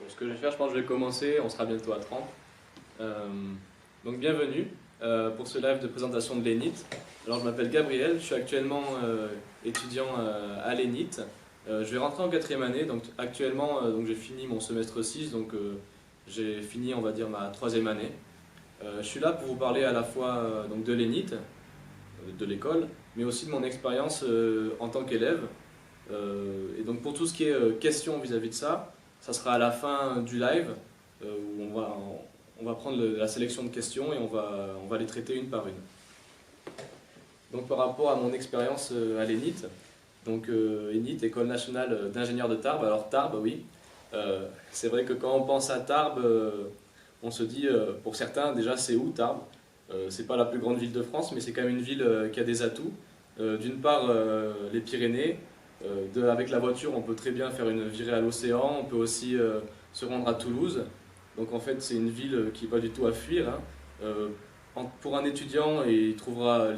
Bon, ce que je vais faire, je pense que je vais commencer, on sera bientôt à 30. Euh, donc bienvenue pour ce live de présentation de l'ENIT. Alors je m'appelle Gabriel, je suis actuellement étudiant à l'ENIT. Je vais rentrer en 4e année, donc actuellement donc j'ai fini mon semestre 6, donc j'ai fini on va dire ma 3e année. Je suis là pour vous parler à la fois donc de l'ENIT, de l'école, mais aussi de mon expérience en tant qu'élève. Et donc pour tout ce qui est questions vis-à-vis de ça, ça sera à la fin du live où on va prendre la sélection de questions et on va les traiter une par une. Donc par rapport à mon expérience à l'ENIT, donc ENIT, École nationale d'ingénieurs de Tarbes. Alors Tarbes, oui, c'est vrai que quand on pense à Tarbes, on se dit, pour certains, déjà c'est où Tarbes? C'est pas la plus grande ville de France, mais c'est quand même une ville qui a des atouts. D'une part, les Pyrénées. Avec la voiture, on peut très bien faire une virée à l'océan, on peut aussi se rendre à Toulouse. Donc en fait, c'est une ville qui n'est pas du tout à fuir, hein. Pour un étudiant, il trouvera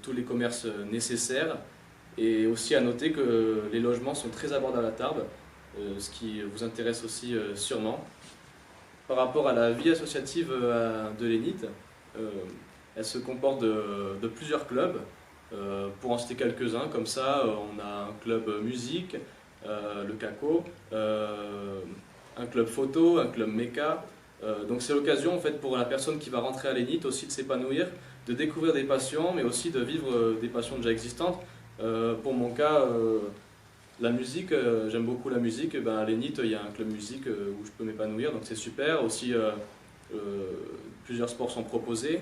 tous les commerces nécessaires. Et aussi à noter que les logements sont très abordables à Tarbes, ce qui vous intéresse aussi sûrement. Par rapport à la vie associative de l'ENIT, elle se comporte de plusieurs clubs. Pour en citer quelques-uns, comme ça, on a un club musique, le CACO, un club photo, un club méca. Donc c'est l'occasion en fait pour la personne qui va rentrer à l'ENIT aussi de s'épanouir, de découvrir des passions, mais aussi de vivre des passions déjà existantes. Pour mon cas, la musique, j'aime beaucoup la musique. Et ben, à l'ENIT, il y a un club musique où je peux m'épanouir, donc c'est super. Aussi, plusieurs sports sont proposés.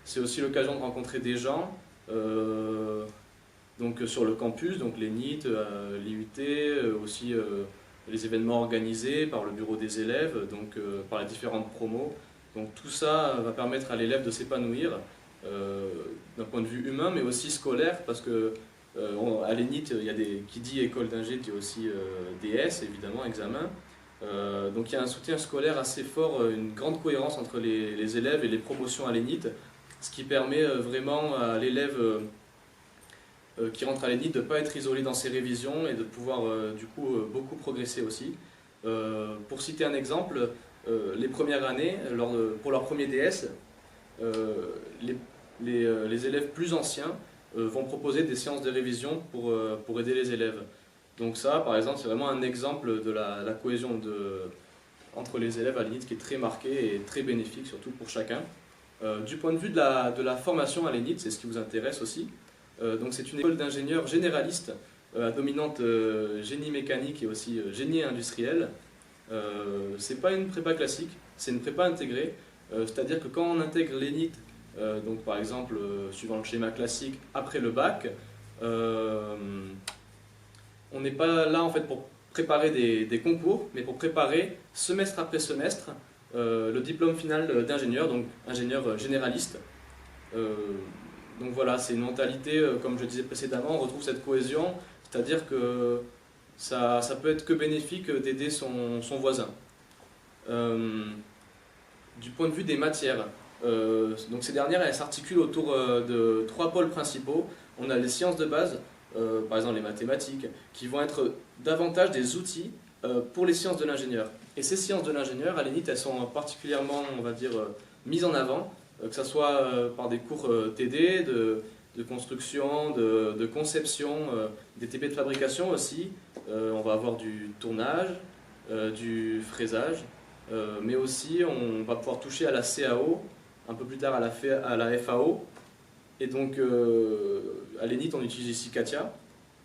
C'est aussi l'occasion de rencontrer des gens. Donc sur le campus, donc l'ENIT, l'IUT, aussi les événements organisés par le bureau des élèves, donc par les différentes promos. Donc tout ça va permettre à l'élève de s'épanouir d'un point de vue humain, mais aussi scolaire, parce que à l'ENIT, qui dit école d'ingé dit aussi DS, évidemment, examen. Donc il y a un soutien scolaire assez fort, une grande cohérence entre les élèves et les promotions à l'ENIT, ce qui permet vraiment à l'élève qui rentre à l'ENIT de ne pas être isolé dans ses révisions et de pouvoir du coup beaucoup progresser aussi. Pour citer un exemple, les premières années, pour leur premier DS, les élèves plus anciens vont proposer des séances de révision pour aider les élèves. Donc ça, par exemple, c'est vraiment un exemple de la cohésion entre les élèves à l'ENIT qui est très marquée et très bénéfique, surtout pour chacun. Du point de vue de la formation à l'ENIT, c'est ce qui vous intéresse aussi. Donc c'est une école d'ingénieurs généralistes à dominante génie mécanique et aussi génie industriel. C'est pas une prépa classique, c'est une prépa intégrée. C'est-à-dire que quand on intègre l'ENIT, donc par exemple suivant le schéma classique après le bac, on n'est pas là en fait pour préparer des concours, mais pour préparer semestre après semestre le diplôme final d'ingénieur, donc ingénieur généraliste. Donc voilà, c'est une mentalité, comme je disais précédemment, on retrouve cette cohésion, c'est-à-dire que ça peut être que bénéfique d'aider son voisin. Du point de vue des matières, donc ces dernières elles s'articulent autour de 3 pôles principaux. On a les sciences de base, par exemple les mathématiques, qui vont être davantage des outils pour les sciences de l'ingénieur. Et ces sciences de l'ingénieur, à l'ENIT, elles sont particulièrement, on va dire, mises en avant, que ce soit par des cours TD, de construction, de conception, des TP de fabrication aussi. On va avoir du tournage, du fraisage, mais aussi on va pouvoir toucher à la CAO, un peu plus tard à la FAO. Et donc à l'ENIT, on utilise ici CATIA,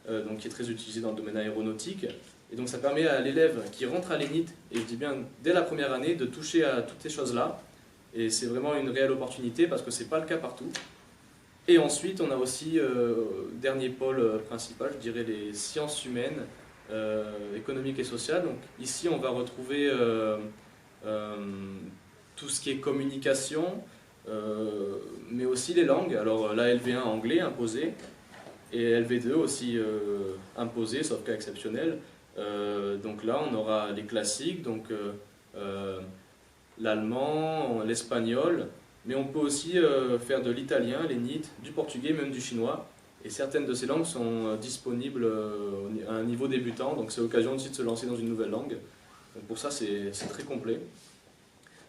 donc qui est très utilisé dans le domaine aéronautique. Et donc ça permet à l'élève qui rentre à l'ENIT, et je dis bien dès la première année, de toucher à toutes ces choses-là. Et c'est vraiment une réelle opportunité parce que ce n'est pas le cas partout. Et ensuite, on a aussi, dernier pôle principal, je dirais les sciences humaines, économiques et sociales. Donc ici, on va retrouver tout ce qui est communication, mais aussi les langues. Alors la LV1 anglais imposé, et LV2 aussi imposé, sauf cas exceptionnel. Donc là, on aura les classiques, donc l'allemand, l'espagnol, mais on peut aussi faire de l'italien, l'ENIT, du portugais, même du chinois. Et certaines de ces langues sont disponibles à un niveau débutant, donc c'est l'occasion aussi de se lancer dans une nouvelle langue. Donc pour ça, c'est très complet.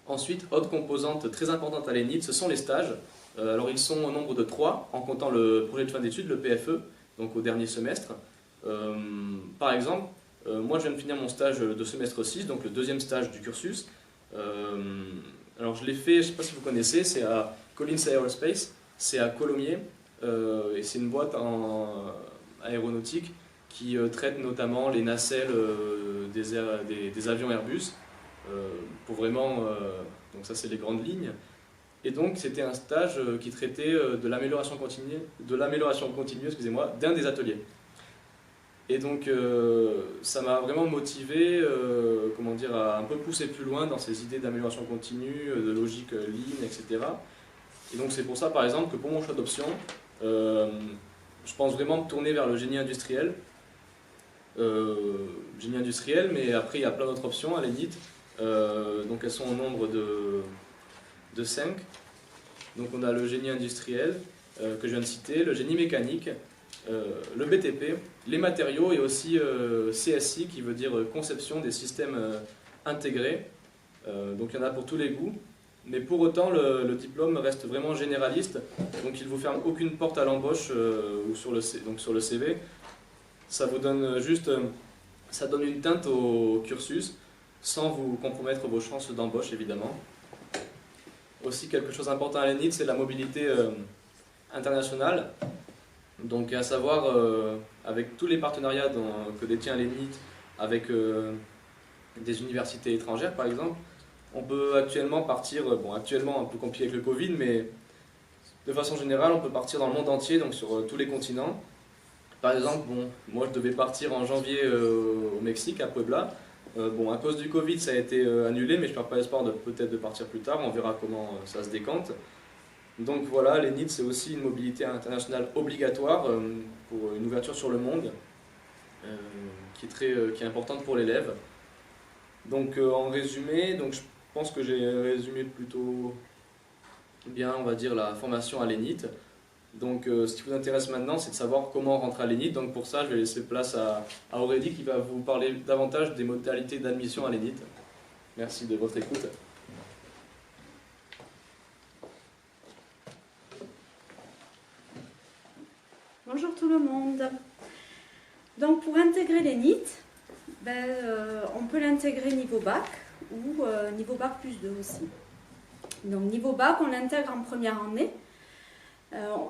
Ensuite, autre composante très importante à l'ENIT, ce sont les stages. Alors ils sont au nombre de 3, en comptant le projet de fin d'études, le PFE, donc au dernier semestre. Par exemple, moi je viens de finir mon stage de semestre 6, donc le deuxième stage du cursus. Alors je l'ai fait, je ne sais pas si vous connaissez, c'est à Collins Aerospace, c'est à Colomiers, et c'est une boîte en aéronautique qui traite notamment les nacelles des avions Airbus, pour vraiment, donc ça c'est les grandes lignes. Et donc c'était un stage qui traitait de l'amélioration continue, excusez-moi, d'un des ateliers. Et donc ça m'a vraiment motivé, comment dire, à un peu pousser plus loin dans ces idées d'amélioration continue, de logique lean, etc. Et donc c'est pour ça par exemple que pour mon choix d'option, je pense vraiment me tourner vers le génie industriel. Mais après il y a plein d'autres options à l'ENIT. Donc elles sont au nombre de 5. Donc on a le génie industriel que je viens de citer, le génie mécanique, le BTP, les matériaux et aussi CSI qui veut dire conception des systèmes intégrés. Donc il y en a pour tous les goûts. Mais pour autant le diplôme reste vraiment généraliste, donc il ne vous ferme aucune porte à l'embauche ou sur le CV. Ça vous donne juste, ça donne une teinte au cursus, sans vous compromettre vos chances d'embauche évidemment. Aussi quelque chose d'important à l'ENIT, c'est la mobilité internationale. Donc à savoir, avec tous les partenariats que détient l'ENIT avec des universités étrangères par exemple, on peut actuellement partir, bon actuellement un peu compliqué avec le Covid, mais de façon générale on peut partir dans le monde entier, donc sur tous les continents. Par exemple, bon, moi je devais partir en janvier au Mexique, à Puebla. Bon, à cause du Covid, ça a été annulé, mais je ne perds pas espoir peut-être de partir plus tard. On verra comment ça se décante. Donc voilà, l'ENIT, c'est aussi une mobilité internationale obligatoire pour une ouverture sur le monde, qui est importante pour l'élève. Donc en résumé, donc, je pense que j'ai résumé plutôt bien, on va dire, la formation à l'ENIT. Donc ce qui vous intéresse maintenant, c'est de savoir comment rentrer à l'ENIT. Donc pour ça, je vais laisser place à Aurélie qui va vous parler davantage des modalités d'admission à l'ENIT. Merci de votre écoute. Bonjour tout le monde. Donc pour intégrer l'ENIT, on peut l'intégrer niveau bac ou niveau bac plus 2 aussi. Donc niveau bac, on l'intègre en première année.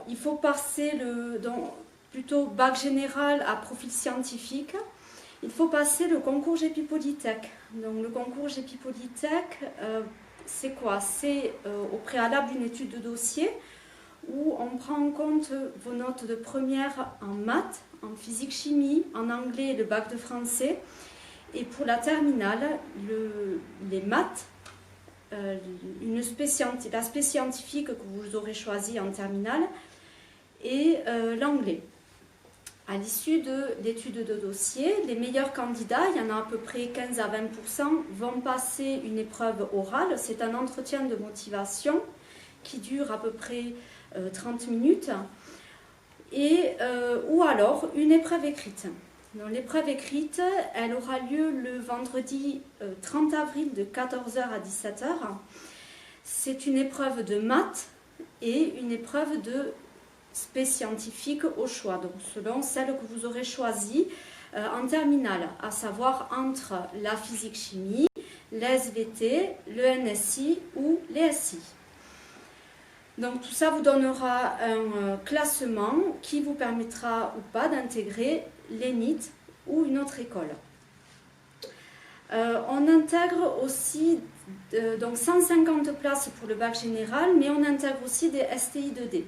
Il faut passer plutôt bac général à profil scientifique. Il faut passer le concours GEPI Polytech. Donc le concours GEPI Polytech, c'est quoi? C'est au préalable une étude de dossier où on prend en compte vos notes de première en maths, en physique-chimie, en anglais et le bac de français. Et pour la terminale, les maths, l'aspect scientifique que vous aurez choisi en terminale et l'anglais. À l'issue de l'étude de dossier, les meilleurs candidats, il y en a à peu près 15 à 20%, vont passer une épreuve orale. C'est un entretien de motivation qui dure à peu près 30 minutes ou alors une épreuve écrite. L'épreuve écrite, elle aura lieu le vendredi 30 avril de 14h à 17h. C'est une épreuve de maths et une épreuve de spé scientifique au choix, donc selon celle que vous aurez choisie en terminale, à savoir entre la physique-chimie, les SVT, le NSI ou les SI. Donc tout ça vous donnera un classement qui vous permettra ou pas d'intégrer l'ENIT ou une autre école. On intègre aussi donc 150 places pour le bac général, mais on intègre aussi des STI 2D.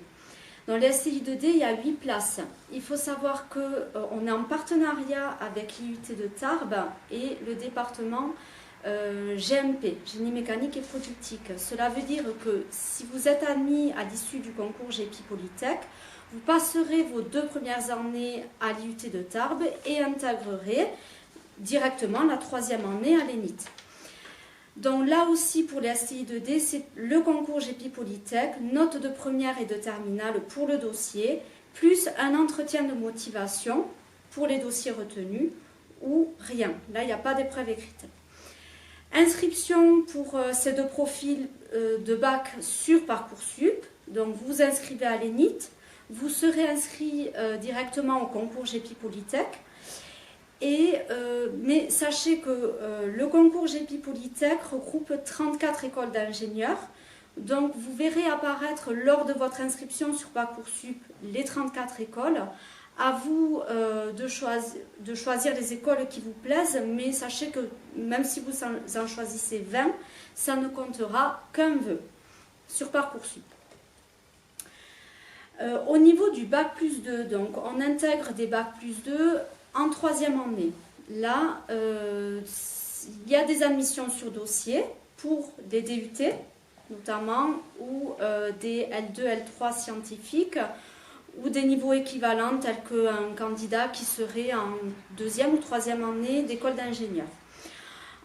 Dans les STI 2D, il y a 8 places. Il faut savoir qu'on est en partenariat avec l'IUT de Tarbes et le département GMP, Génie mécanique et productique. Cela veut dire que si vous êtes admis à l'issue du concours GEPI Polytech, vous passerez vos 2 premières années à l'IUT de Tarbes et intégrerez directement la 3e année à l'ENIT. Donc là aussi pour les STI 2D, c'est le concours GEPI Polytech, notes de première et de terminale pour le dossier, plus un entretien de motivation pour les dossiers retenus ou rien. Là, il n'y a pas d'épreuve écrite. Inscription pour ces deux profils de bac sur Parcoursup. Donc vous vous inscrivez à l'ENIT, vous serez inscrit directement au concours GEPI Polytech. Mais sachez que le concours GEPI Polytech regroupe 34 écoles d'ingénieurs. Donc vous verrez apparaître lors de votre inscription sur Parcoursup les 34 écoles. À vous de choisir les écoles qui vous plaisent, mais sachez que même si vous en choisissez 20, ça ne comptera qu'un vœu sur Parcoursup. Au niveau du bac plus 2, donc on intègre des bac plus 2 en troisième année. Là, il y a des admissions sur dossier pour des DUT notamment, ou des L2, L3 scientifiques, ou des niveaux équivalents tels qu'un candidat qui serait en deuxième ou troisième année d'école d'ingénieur.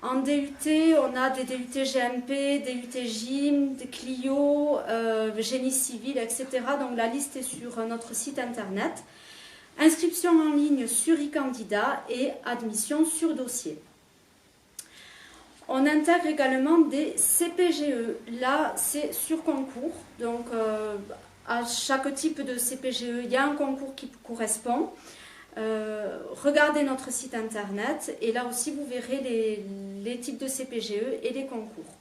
En DUT, on a des DUT GMP, DUT GYM, des Clio, génie civil, etc. Donc la liste est sur notre site internet. Inscription en ligne sur e-candidat et admission sur dossier. On intègre également des CPGE. Là, c'est sur concours. Donc, à chaque type de CPGE, il y a un concours qui correspond. Regardez notre site internet et là aussi, vous verrez les types de CPGE et les concours.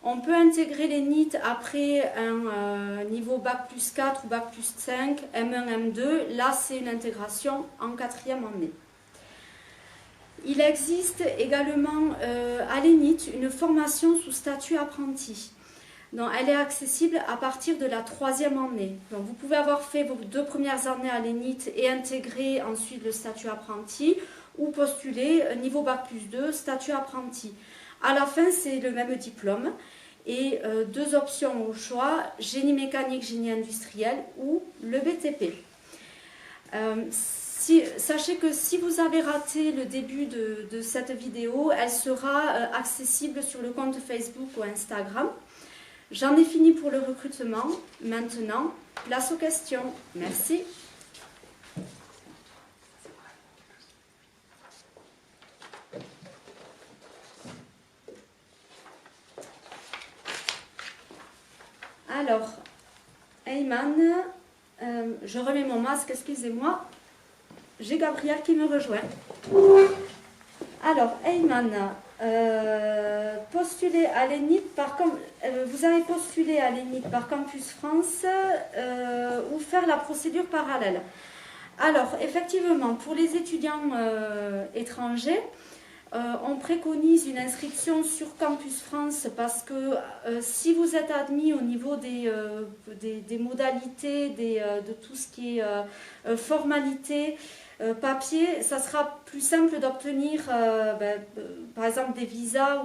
On peut intégrer les NIT après un niveau Bac plus 4 ou Bac plus 5, M1, M2. Là, c'est une intégration en quatrième année. Il existe également à l'ENIT une formation sous statut apprenti. Donc, elle est accessible à partir de la troisième année. Donc, vous pouvez avoir fait vos 2 premières années à l'ENIT et intégrer ensuite le statut apprenti ou postuler niveau Bac plus 2, statut apprenti. À la fin, c'est le même diplôme et 2 options au choix, génie mécanique, génie industriel ou le BTP. Sachez que si vous avez raté le début de cette vidéo, elle sera accessible sur le compte Facebook ou Instagram. J'en ai fini pour le recrutement. Maintenant, place aux questions. Merci. Alors, Ayman, je remets mon masque, excusez-moi. J'ai Gabriel qui me rejoint. Alors, Ayman, postulé à l'ENIT vous avez postulé à l'ENIT par Campus France ou faire la procédure parallèle. Alors, effectivement, pour les étudiants étrangers, on préconise une inscription sur Campus France parce que si vous êtes admis au niveau des modalités, de tout ce qui est formalité, papier, ça sera plus simple d'obtenir par exemple des visas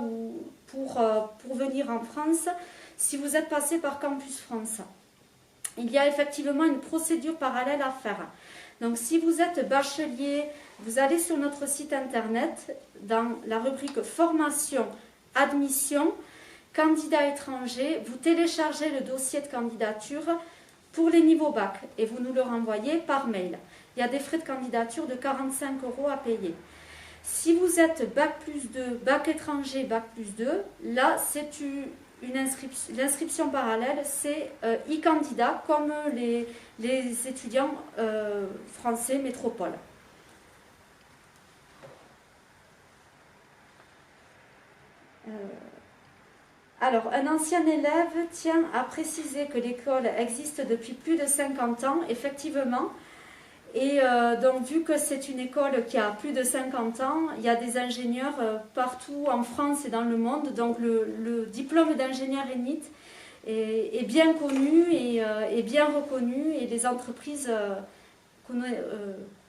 pour venir en France si vous êtes passé par Campus France. Il y a effectivement une procédure parallèle à faire. Donc si vous êtes bachelier, vous allez sur notre site internet dans la rubrique formation, admission, candidat étranger, vous téléchargez le dossier de candidature pour les niveaux bac et vous nous le renvoyez par mail. Il y a des frais de candidature de 45 € à payer. Si vous êtes Bac plus 2, Bac étranger, Bac plus 2, là c'est l'inscription parallèle, c'est e-candidat comme les étudiants français métropole. Alors, un ancien élève tient à préciser que l'école existe depuis plus de 50 ans, effectivement. Et donc, vu que c'est une école qui a plus de 50 ans, il y a des ingénieurs partout en France et dans le monde. Donc, le diplôme d'ingénieur ENIT est bien connu et bien reconnu. Et les entreprises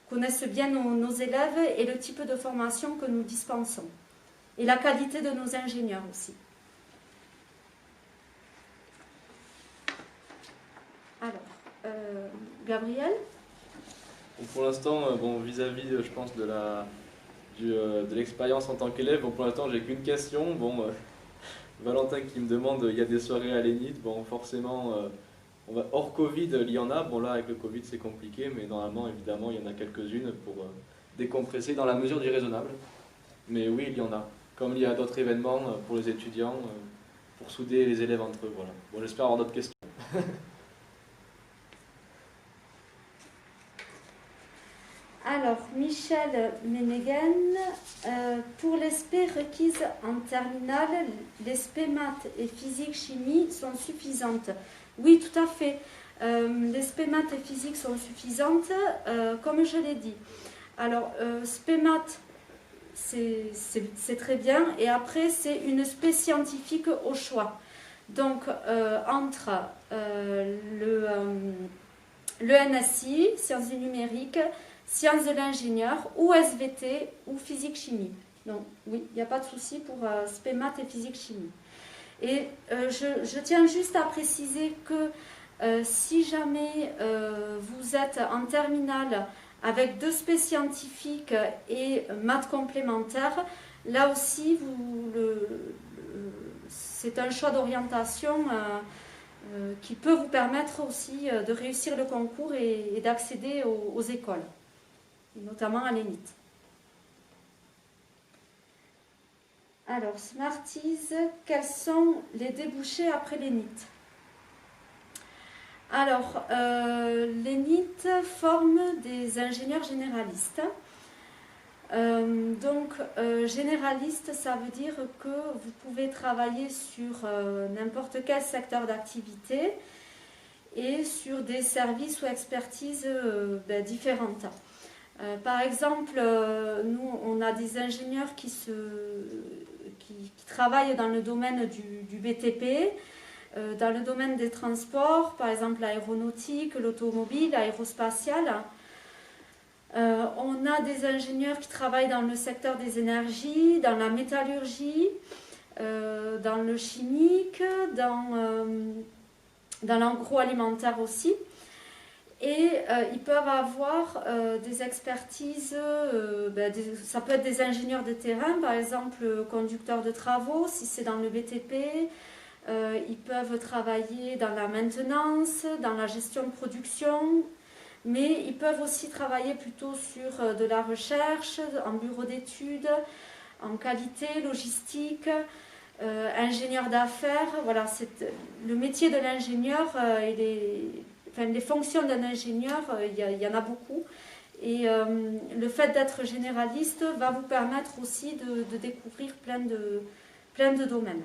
connaissent bien nos élèves et le type de formation que nous dispensons. Et la qualité de nos ingénieurs aussi. Alors, Gabriel ? Pour l'instant, vis-à-vis, je pense, de l'expérience en tant qu'élève, pour l'instant, j'ai qu'une question. Valentin qui me demande, il y a des soirées à l'ENIT. Forcément, hors Covid, il y en a. Là, avec le Covid, c'est compliqué, mais normalement, évidemment, il y en a quelques-unes pour décompresser dans la mesure du raisonnable. Mais oui, il y en a. comme il y a d'autres événements pour les étudiants, pour souder les élèves entre eux. Voilà. Bon, j'espère avoir d'autres questions. Alors, Michel Ménégen, pour les spé requises en terminale, les spé maths et physique-chimie sont suffisantes. Oui, tout à fait. Les spé maths et physique sont suffisantes, comme je l'ai dit. Alors, spé maths, c'est très bien. Et après, c'est une spé scientifique au choix. Donc, entre le NSI, sciences du numérique, sciences de l'ingénieur, ou SVT, ou physique-chimie. Donc oui, il n'y a pas de souci pour spé maths et physique-chimie. Et je tiens juste à préciser que si jamais vous êtes en terminale avec 2 spé scientifiques et maths complémentaires, là aussi, c'est un choix d'orientation qui peut vous permettre aussi de réussir le concours et d'accéder aux écoles, notamment à l'ENIT. Alors, Smarties, quels sont les débouchés après l'ENIT? Alors, l'ENIT forme des ingénieurs généralistes. Généraliste, ça veut dire que vous pouvez travailler sur n'importe quel secteur d'activité et sur des services ou expertises différentes. Par exemple, nous, on a des ingénieurs qui travaillent dans le domaine du BTP, dans le domaine des transports, par exemple l'aéronautique, l'automobile, l'aérospatiale. On a des ingénieurs qui travaillent dans le secteur des énergies, dans la métallurgie, dans le chimique, dans l'agroalimentaire aussi. Et ils peuvent avoir des expertises, ça peut être des ingénieurs de terrain, par exemple conducteurs de travaux, si c'est dans le BTP. Ils peuvent travailler dans la maintenance, dans la gestion de production, mais ils peuvent aussi travailler plutôt sur de la recherche, en bureau d'études, en qualité, logistique, ingénieur d'affaires. Voilà, le métier de l'ingénieur, les fonctions d'un ingénieur, il y en a beaucoup. Et le fait d'être généraliste va vous permettre aussi de découvrir plein de domaines.